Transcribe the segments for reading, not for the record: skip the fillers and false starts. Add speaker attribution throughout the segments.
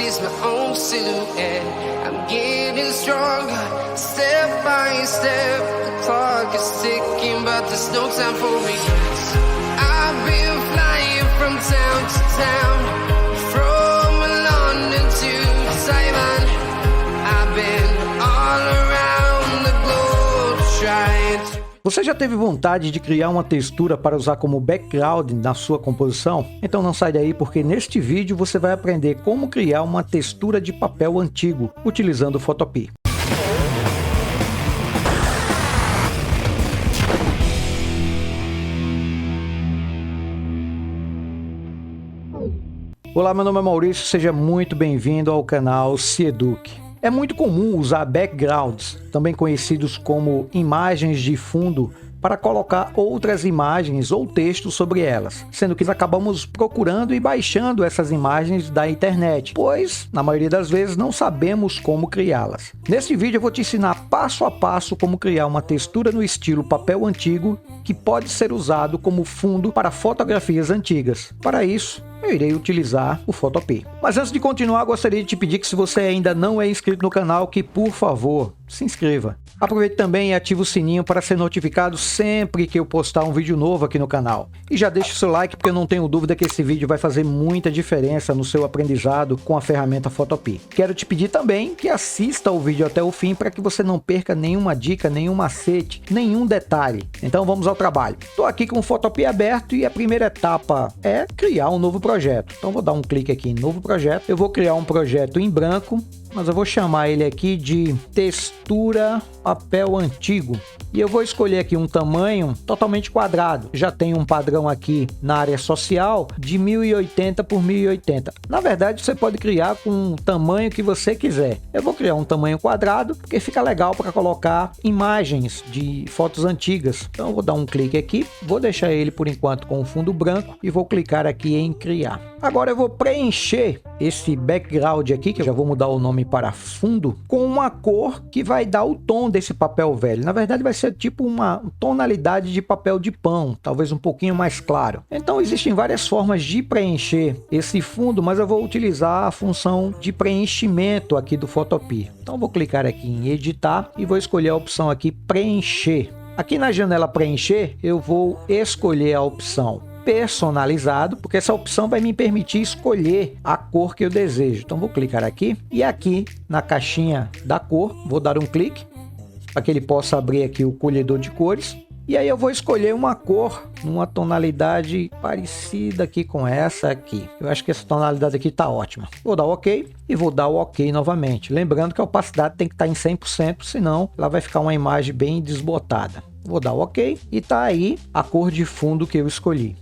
Speaker 1: sees my own silhouette. I'm getting stronger, step by step. The clock is ticking, but there's no time for regrets. I've been flying from town to town, from London to Taiwan. I've been all around the globe trying to...
Speaker 2: Você já teve vontade de criar uma textura para usar como background na sua composição? Então não sai daí, porque neste vídeo você vai aprender como criar uma textura de papel antigo utilizando o Photopea. Olá, meu nome é Maurício, seja muito bem-vindo ao canal Se Eduque. É muito comum usar backgrounds, também conhecidos como imagens de fundo, para colocar outras imagens ou textos sobre elas, sendo que acabamos procurando e baixando essas imagens da internet, pois, na maioria das vezes, não sabemos como criá-las. Neste vídeo eu vou te ensinar passo a passo como criar uma textura no estilo papel antigo, que pode ser usado como fundo para fotografias antigas. Para isso, eu irei utilizar o Photopea. Mas antes de continuar, gostaria de te pedir que, se você ainda não é inscrito no canal, que por favor, se inscreva. Aproveite também e ative o sininho para ser notificado sempre que eu postar um vídeo novo aqui no canal. E já deixe o seu like, porque eu não tenho dúvida que esse vídeo vai fazer muita diferença no seu aprendizado com a ferramenta Photopea. Quero te pedir também que assista o vídeo até o fim, para que você não perca nenhuma dica, nenhum macete, nenhum detalhe. Então vamos ao trabalho. Estou aqui com o Photopea aberto e a primeira etapa é criar um novo projeto. Então vou dar um clique aqui em novo projeto. Eu vou criar um projeto em branco, mas eu vou chamar ele aqui de textura papel antigo. E eu vou escolher aqui um tamanho totalmente quadrado. Já tem um padrão aqui na área social de 1080 por 1080. Na verdade, você pode criar com o tamanho que você quiser. Eu vou criar um tamanho quadrado, porque fica legal para colocar imagens de fotos antigas. Então eu vou dar um clique aqui, vou deixar ele por enquanto com o fundo branco e vou clicar aqui em criar. Agora eu vou preencher esse background aqui, que eu já vou mudar o nome para fundo, com uma cor que vai dar o tom desse papel velho. Na verdade vai ser tipo uma tonalidade de papel de pão, talvez um pouquinho mais claro. Então existem várias formas de preencher esse fundo, mas eu vou utilizar a função de preenchimento aqui do Photopea. Então vou clicar aqui em editar e vou escolher a opção aqui preencher. Aqui na janela preencher eu vou escolher a opção personalizado, porque essa opção vai me permitir escolher a cor que eu desejo. Então vou clicar aqui e aqui na caixinha da cor vou dar um clique para que ele possa abrir aqui o colhedor de cores, e aí eu vou escolher uma cor numa tonalidade parecida aqui com essa aqui. Eu acho que essa tonalidade aqui está ótima. Vou dar OK e vou dar o OK novamente, lembrando que a opacidade tem que estar em 100%, senão ela vai ficar uma imagem bem desbotada. Vou dar OK e tá aí a cor de fundo que eu escolhi.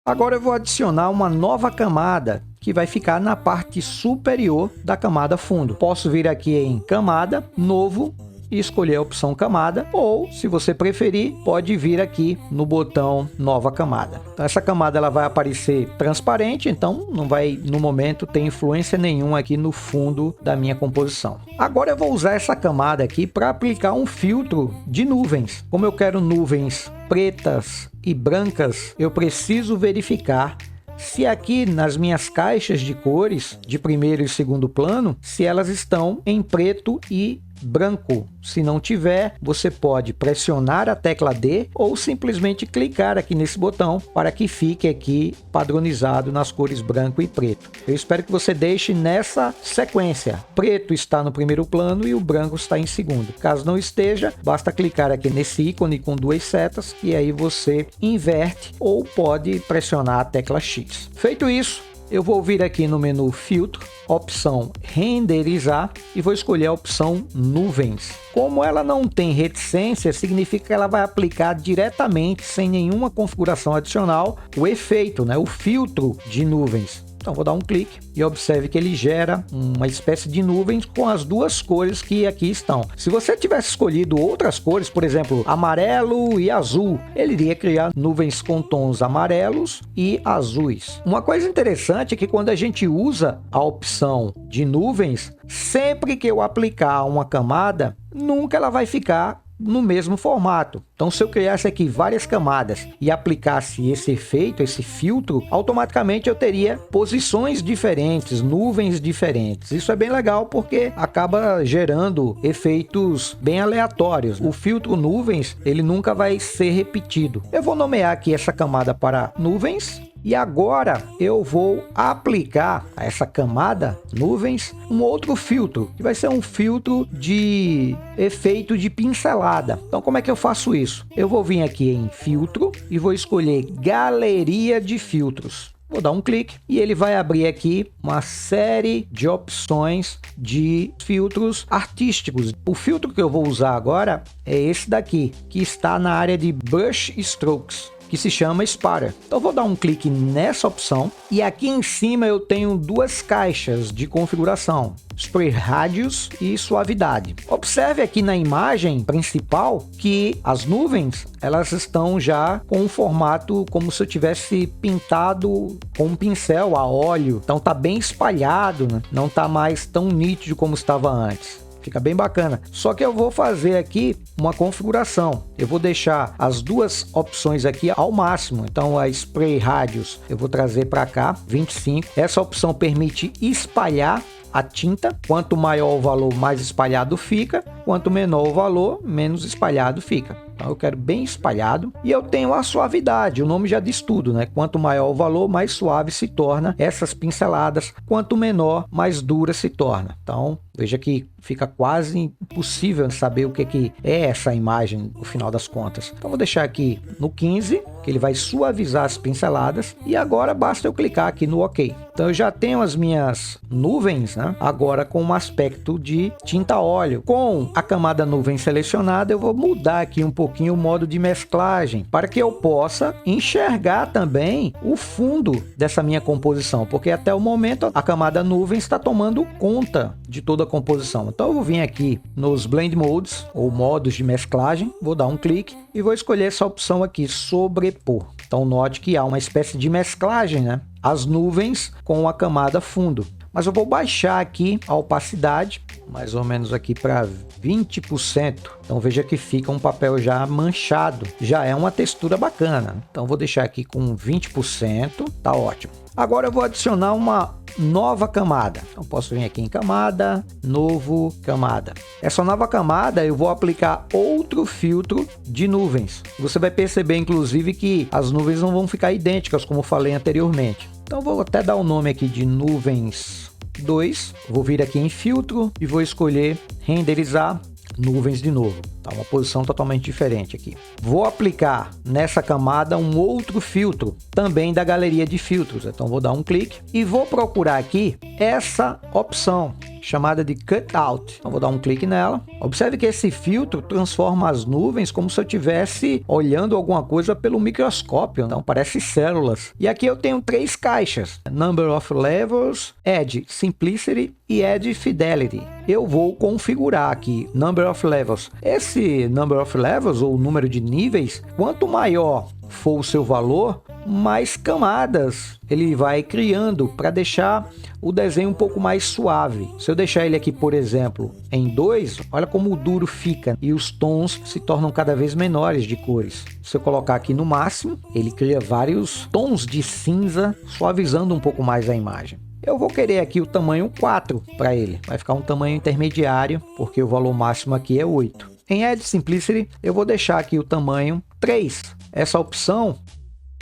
Speaker 2: Agora eu vou adicionar uma nova camada que vai ficar na parte superior da camada fundo. Posso vir aqui em camada, novo, e escolher a opção camada, ou se você preferir, pode vir aqui no botão nova camada. Então essa camada ela vai aparecer transparente, então não vai no momento ter influência nenhuma aqui no fundo da minha composição. Agora eu vou usar essa camada aqui para aplicar um filtro de nuvens. Como eu quero nuvens pretas e brancas, eu preciso verificar se aqui nas minhas caixas de cores de primeiro e segundo plano, se elas estão em preto e branco. Se não tiver, você pode pressionar a tecla D ou simplesmente clicar aqui nesse botão para que fique aqui padronizado nas cores branco e preto. Eu espero que você deixe nessa sequência. Preto está no primeiro plano e o branco está em segundo. Caso não esteja, basta clicar aqui nesse ícone com duas setas e aí você inverte ou pode pressionar a tecla X. Feito isso, eu vou vir aqui no menu Filtro, opção renderizar e vou escolher a opção nuvens. Como ela não tem reticência, significa que ela vai aplicar diretamente, sem nenhuma configuração adicional, o efeito, né, o filtro de nuvens. Então vou dar um clique e observe que ele gera uma espécie de nuvens com as duas cores que aqui estão. Se você tivesse escolhido outras cores, por exemplo, amarelo e azul, ele iria criar nuvens com tons amarelos e azuis. Uma coisa interessante é que quando a gente usa a opção de nuvens, sempre que eu aplicar uma camada, nunca ela vai ficar no mesmo formato. Então, se eu criasse aqui várias camadas e aplicasse esse efeito, esse filtro, automaticamente eu teria posições diferentes, nuvens diferentes. Isso é bem legal porque acaba gerando efeitos bem aleatórios. O filtro nuvens, ele nunca vai ser repetido. Eu vou nomear aqui essa camada para nuvens. E agora eu vou aplicar a essa camada nuvens um outro filtro, que vai ser um filtro de efeito de pincelada. Então como é que eu faço isso? Eu vou vir aqui em filtro e vou escolher galeria de filtros. Vou dar um clique e ele vai abrir aqui uma série de opções de filtros artísticos. O filtro que eu vou usar agora é esse daqui, que está na área de Brush Strokes, que se chama Spatter. Então eu vou dar um clique nessa opção e aqui em cima eu tenho duas caixas de configuração: Spray Radius e Suavidade. Observe aqui na imagem principal que as nuvens elas estão já com um formato como se eu tivesse pintado com um pincel a óleo. Então tá bem espalhado, né? Não tá mais tão nítido como estava antes. Fica bem bacana. Só que eu vou fazer aqui uma configuração. Eu vou deixar as duas opções aqui ao máximo. Então a Spray Radius eu vou trazer para cá, 25. Essa opção permite espalhar a tinta. Quanto maior o valor, mais espalhado fica. Quanto menor o valor, menos espalhado fica. Então eu quero bem espalhado. E eu tenho a suavidade, o nome já diz tudo, né? Quanto maior o valor, mais suave se torna essas pinceladas. Quanto menor, mais dura se torna. Então veja que fica quase impossível saber o que é essa imagem no final das contas. Então vou deixar aqui no 15, que ele vai suavizar as pinceladas. E agora basta eu clicar aqui no OK. Então eu já tenho as minhas nuvens, né? Agora com um aspecto de tinta óleo. Com a camada nuvem selecionada, eu vou mudar aqui um pouquinho o modo de mesclagem para que eu possa enxergar também o fundo dessa minha composição, porque até o momento a camada nuvem está tomando conta de toda a composição. Então eu vou vir aqui nos Blend Modes ou modos de mesclagem, vou dar um clique e vou escolher essa opção aqui, sobrepor. Então note que há uma espécie de mesclagem, né? As nuvens com a camada fundo. Mas eu vou baixar aqui a opacidade, mais ou menos aqui para 20%. Então veja que fica um papel já manchado. Já é uma textura bacana. Então vou deixar aqui com 20%, tá ótimo. Agora eu vou adicionar uma nova camada. Então posso vir aqui em camada, novo camada. Essa nova camada eu vou aplicar outro filtro de nuvens. Você vai perceber inclusive que as nuvens não vão ficar idênticas como falei anteriormente. Então vou até dar o nome aqui de nuvens 2. Vou vir aqui em filtro e vou escolher renderizar nuvens de novo. Tá uma posição totalmente diferente aqui. Vou aplicar nessa camada um outro filtro, também da galeria de filtros. Então vou dar um clique e vou procurar aqui essa opção chamada de Cutout. Então vou dar um clique nela. Observe que esse filtro transforma as nuvens como se eu estivesse olhando alguma coisa pelo microscópio. Então parece células. E aqui eu tenho três caixas: Number of Levels, Add Simplicity e Add Fidelity. Eu vou configurar aqui Number of Levels. Esse Number of Levels, ou número de níveis, quanto maior for o seu valor, mais camadas ele vai criando para deixar o desenho um pouco mais suave. Se eu deixar ele aqui, por exemplo, em 2, olha como o duro fica e os tons se tornam cada vez menores de cores. Se eu colocar aqui no máximo, ele cria vários tons de cinza, suavizando um pouco mais a imagem. Eu vou querer aqui o tamanho 4 para ele. Vai ficar um tamanho intermediário, porque o valor máximo aqui é 8. Em Add Simplicity, eu vou deixar aqui o tamanho 3. Essa opção,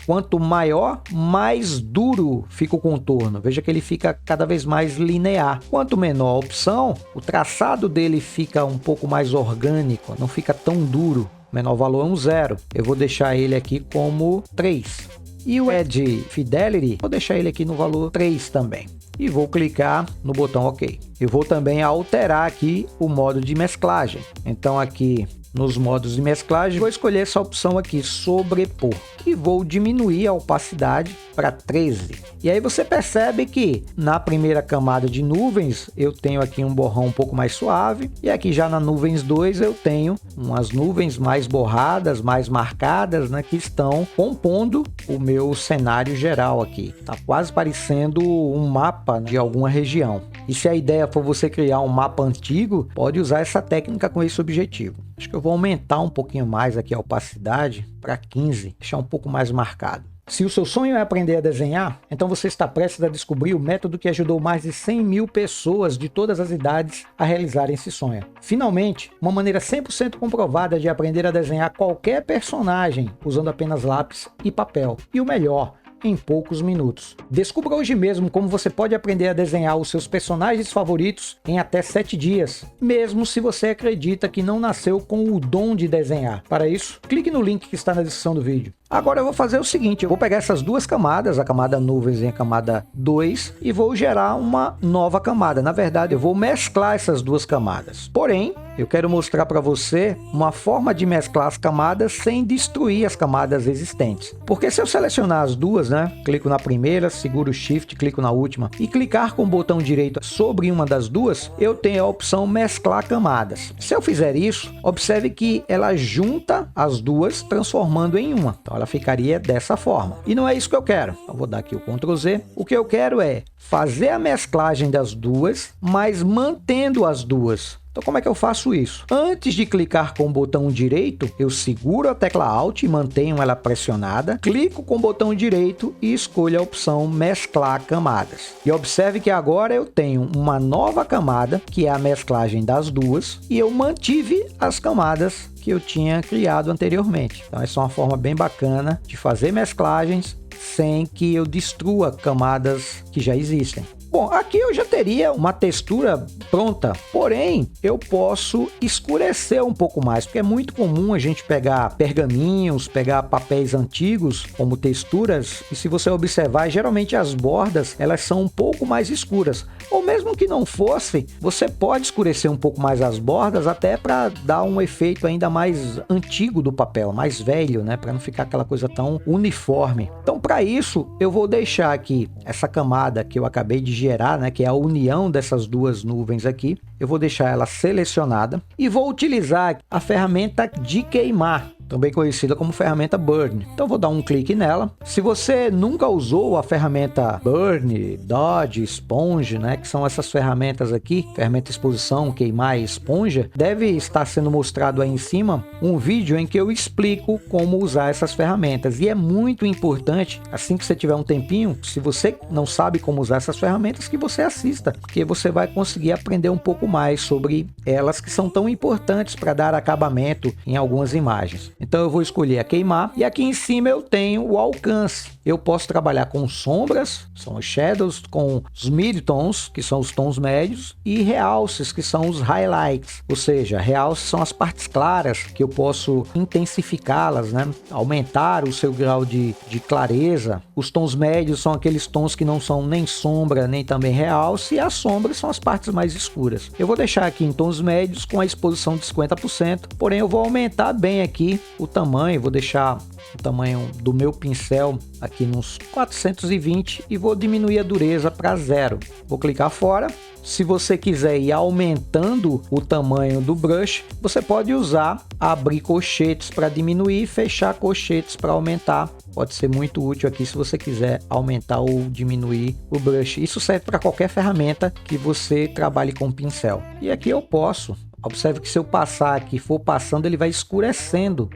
Speaker 2: quanto maior, mais duro fica o contorno. Veja que ele fica cada vez mais linear. Quanto menor a opção, o traçado dele fica um pouco mais orgânico, não fica tão duro. O menor valor é um 0. Eu vou deixar ele aqui como 3. E o Edge Fidelity, vou deixar ele aqui no valor 3 também. E vou clicar no botão OK. Eu vou também alterar aqui o modo de mesclagem. Então aqui nos modos de mesclagem, vou escolher essa opção aqui, sobrepor. E vou diminuir a opacidade para 13. E aí você percebe que na primeira camada de nuvens, eu tenho aqui um borrão um pouco mais suave. E aqui já na nuvens 2, eu tenho umas nuvens mais borradas, mais marcadas, né, que estão compondo o meu cenário geral aqui. Tá quase parecendo um mapa de alguma região. E se a ideia for você criar um mapa antigo, pode usar essa técnica com esse objetivo. Acho que eu vou aumentar um pouquinho mais aqui a opacidade para 15, deixar um pouco mais marcado. Se o seu sonho é aprender a desenhar, então você está prestes a descobrir o método que ajudou mais de 100 mil pessoas de todas as idades a realizarem esse sonho. Finalmente, uma maneira 100% comprovada de aprender a desenhar qualquer personagem usando apenas lápis e papel. E o melhor, em poucos minutos. Descubra hoje mesmo como você pode aprender a desenhar os seus personagens favoritos em até 7 dias, mesmo se você acredita que não nasceu com o dom de desenhar. Para isso, clique no link que está na descrição do vídeo. Agora eu vou fazer o seguinte, eu vou pegar essas duas camadas, a camada nuvens e a camada 2, e vou gerar uma nova camada. Na verdade, eu vou mesclar essas duas camadas. Porém, eu quero mostrar para você uma forma de mesclar as camadas sem destruir as camadas existentes. Porque se eu selecionar as duas, né, clico na primeira, seguro o Shift, clico na última e clicar com o botão direito sobre uma das duas, eu tenho a opção mesclar camadas. Se eu fizer isso, observe que ela junta as duas, transformando em uma. Então ela ficaria dessa forma. E não é isso que eu quero. Então vou dar aqui o Ctrl Z. O que eu quero é fazer a mesclagem das duas, mas mantendo as duas. Então como é que eu faço isso? Antes de clicar com o botão direito, eu seguro a tecla Alt e mantenho ela pressionada, clico com o botão direito e escolho a opção mesclar camadas. E observe que agora eu tenho uma nova camada, que é a mesclagem das duas, e eu mantive as camadas que eu tinha criado anteriormente. Então essa é uma forma bem bacana de fazer mesclagens sem que eu destrua camadas que já existem. Bom, aqui eu já teria uma textura pronta, porém eu posso escurecer um pouco mais, porque é muito comum a gente pegar pergaminhos, pegar papéis antigos como texturas, e se você observar, geralmente as bordas elas são um pouco mais escuras, ou mesmo que não fosse, você pode escurecer um pouco mais as bordas até para dar um efeito ainda mais antigo do papel, mais velho, né, para não ficar aquela coisa tão uniforme. Então para isso eu vou deixar aqui essa camada que eu acabei de gerar, né, que é a união dessas duas nuvens aqui, eu vou deixar ela selecionada e vou utilizar a ferramenta de queimar, também conhecida como ferramenta Burn. Então vou dar um clique nela. Se você nunca usou a ferramenta Burn, Dodge, Sponge, né, que são essas ferramentas aqui, ferramenta exposição, queimar e esponja, deve estar sendo mostrado aí em cima um vídeo em que eu explico como usar essas ferramentas. E é muito importante, assim que você tiver um tempinho, se você não sabe como usar essas ferramentas, que você assista, porque você vai conseguir aprender um pouco mais sobre elas, que são tão importantes para dar acabamento em algumas imagens. Então eu vou escolher a queimar e aqui em cima eu tenho o alcance. Eu posso trabalhar com sombras, são os shadows, com os midtones, que são os tons médios, e realces, que são os highlights. Ou seja, realces são as partes claras que eu posso intensificá-las, né? Aumentar o seu grau de clareza. Os tons médios são aqueles tons que não são nem sombra, nem também realce, e as sombras são as partes mais escuras. Eu vou deixar aqui em tons médios com a exposição de 50%, porém eu vou aumentar bem aqui o tamanho, vou deixar o tamanho do meu pincel aqui nos 420 e vou diminuir a dureza para 0. Vou clicar fora. Se você quiser ir aumentando o tamanho do brush, você pode usar abrir colchetes para diminuir e fechar colchetes para aumentar. Pode ser muito útil aqui se você quiser aumentar ou diminuir o brush. Isso serve para qualquer ferramenta que você trabalhe com pincel. E aqui eu posso. Observe que se eu passar aqui, for passando, ele vai escurecendo.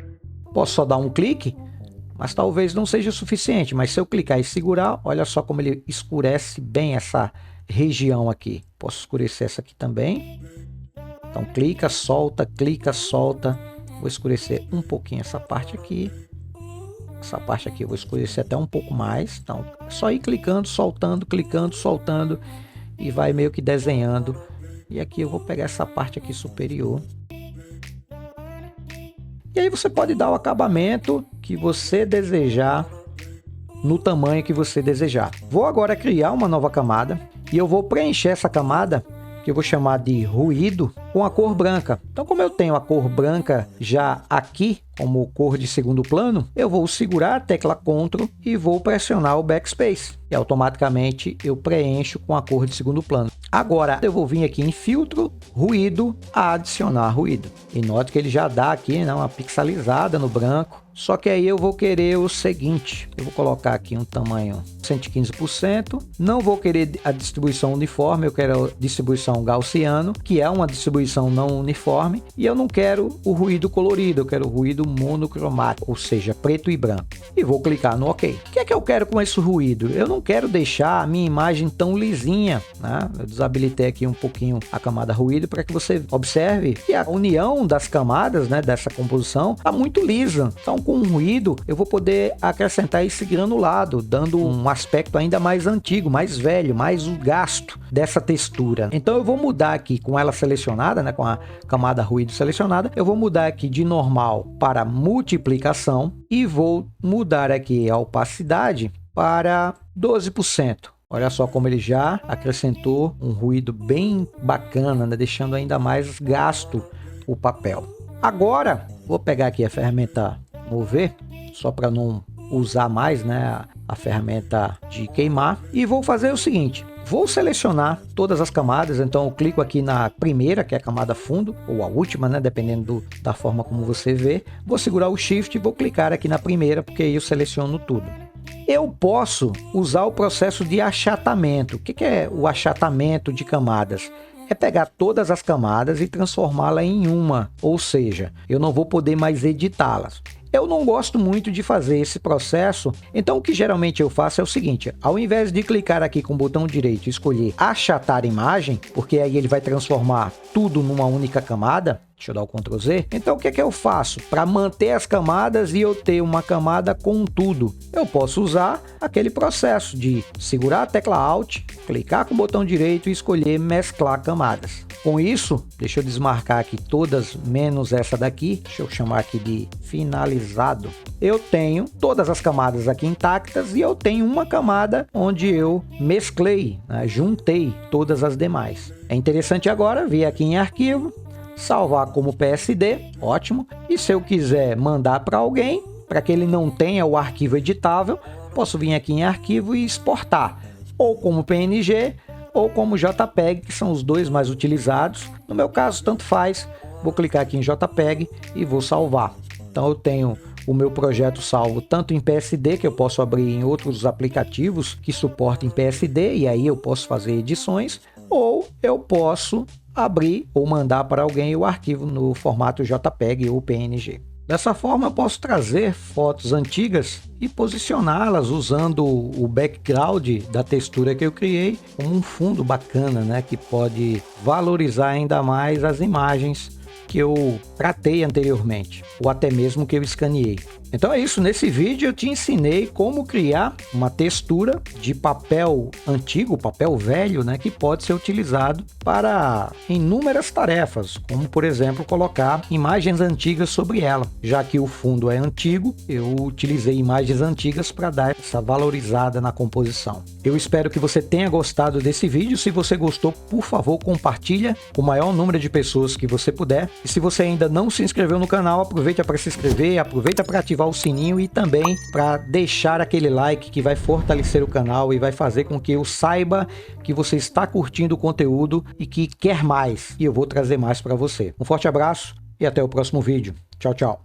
Speaker 2: Posso só dar um clique, mas talvez não seja o suficiente. Mas se eu clicar e segurar, olha só como ele escurece bem essa região aqui. Posso escurecer essa aqui também. Então clica, solta, clica, solta. Vou escurecer um pouquinho essa parte aqui. Essa parte aqui eu vou escurecer até um pouco mais. Então é só ir clicando, soltando e vai meio que desenhando. E aqui eu vou pegar essa parte aqui superior. E aí você pode dar o acabamento que você desejar no tamanho que você desejar. Vou agora criar uma nova camada e eu vou preencher essa camada, que eu vou chamar de ruído, com a cor branca. Então, como eu tenho a cor branca já aqui como cor de segundo plano, eu vou segurar a tecla Ctrl e vou pressionar o Backspace. E automaticamente eu preencho com a cor de segundo plano. Agora eu vou vir aqui em Filtro, Ruído, Adicionar Ruído. E note que ele já dá aqui, né, uma pixelizada no branco. Só que aí eu vou querer o seguinte, eu vou colocar aqui um tamanho 115%, não vou querer a distribuição uniforme, eu quero a distribuição gaussiano, que é uma distribuição não uniforme, e eu não quero o ruído colorido, eu quero o ruído monocromático, ou seja, preto e branco. E vou clicar no OK. O que é que eu quero com esse ruído? Eu não quero deixar a minha imagem tão lisinha, né? Eu desabilitei aqui um pouquinho a camada ruído para que você observe que a união das camadas, né, dessa composição está muito lisa. Então, com o ruído, eu vou poder acrescentar esse granulado, dando um aspecto ainda mais antigo, mais velho, mais o gasto dessa textura. Então, eu vou mudar aqui com ela selecionada, né, com a camada ruído selecionada, eu vou mudar aqui de normal para multiplicação e vou mudar aqui a opacidade para 12%. Olha só como ele já acrescentou um ruído bem bacana, né, deixando ainda mais gasto o papel. Agora, vou pegar aqui a ferramenta Mover, só para não usar mais, né, a ferramenta de queimar, e vou fazer o seguinte, vou selecionar todas as camadas. Então eu clico aqui na primeira, que é a camada fundo, ou a última, né, dependendo da forma como você vê. Vou segurar o Shift e vou clicar aqui na primeira, porque aí eu seleciono tudo. Eu posso usar o processo de achatamento. O que é o achatamento de camadas? É pegar todas as camadas e transformá-la em uma, ou seja, eu não vou poder mais editá-las. Eu não gosto muito de fazer esse processo, então o que geralmente eu faço é o seguinte, ao invés de clicar aqui com o botão direito e escolher achatar imagem, porque aí ele vai transformar tudo numa única camada, deixa eu dar o Ctrl Z, então o que é que eu faço? Para manter as camadas e eu ter uma camada com tudo, eu posso usar aquele processo de segurar a tecla Alt, clicar com o botão direito e escolher mesclar camadas. Com isso, deixa eu desmarcar aqui todas, menos essa daqui, deixa eu chamar aqui de finalizado. Eu tenho todas as camadas aqui intactas e eu tenho uma camada onde eu mesclei, né, juntei todas as demais. É interessante agora vir aqui em arquivo, salvar como PSD, ótimo. E se eu quiser mandar para alguém, para que ele não tenha o arquivo editável, posso vir aqui em arquivo e exportar, ou como PNG, ou como JPEG, que são os dois mais utilizados. No meu caso, tanto faz. Vou clicar aqui em JPEG e vou salvar. Então eu tenho o meu projeto salvo tanto em PSD, que eu posso abrir em outros aplicativos que suportem PSD, e aí eu posso fazer edições, ou eu posso abrir ou mandar para alguém o arquivo no formato JPEG ou PNG. Dessa forma, eu posso trazer fotos antigas e posicioná-las usando o background da textura que eu criei como um fundo bacana, né, que pode valorizar ainda mais as imagens que eu tratei anteriormente, ou até mesmo que eu escaneei. Então é isso, nesse vídeo eu te ensinei como criar uma textura de papel antigo, papel velho, né, que pode ser utilizado para inúmeras tarefas, como por exemplo colocar imagens antigas sobre ela. Já que o fundo é antigo, eu utilizei imagens antigas para dar essa valorizada na composição. Eu espero que você tenha gostado desse vídeo. Se você gostou, por favor, compartilha com o maior número de pessoas que você puder. E se você ainda não se inscreveu no canal, aproveita para se inscrever, aproveita para ativar o sininho e também para deixar aquele like que vai fortalecer o canal e vai fazer com que eu saiba que você está curtindo o conteúdo e que quer mais, e eu vou trazer mais para você. Um forte abraço e até o próximo vídeo. Tchau, tchau.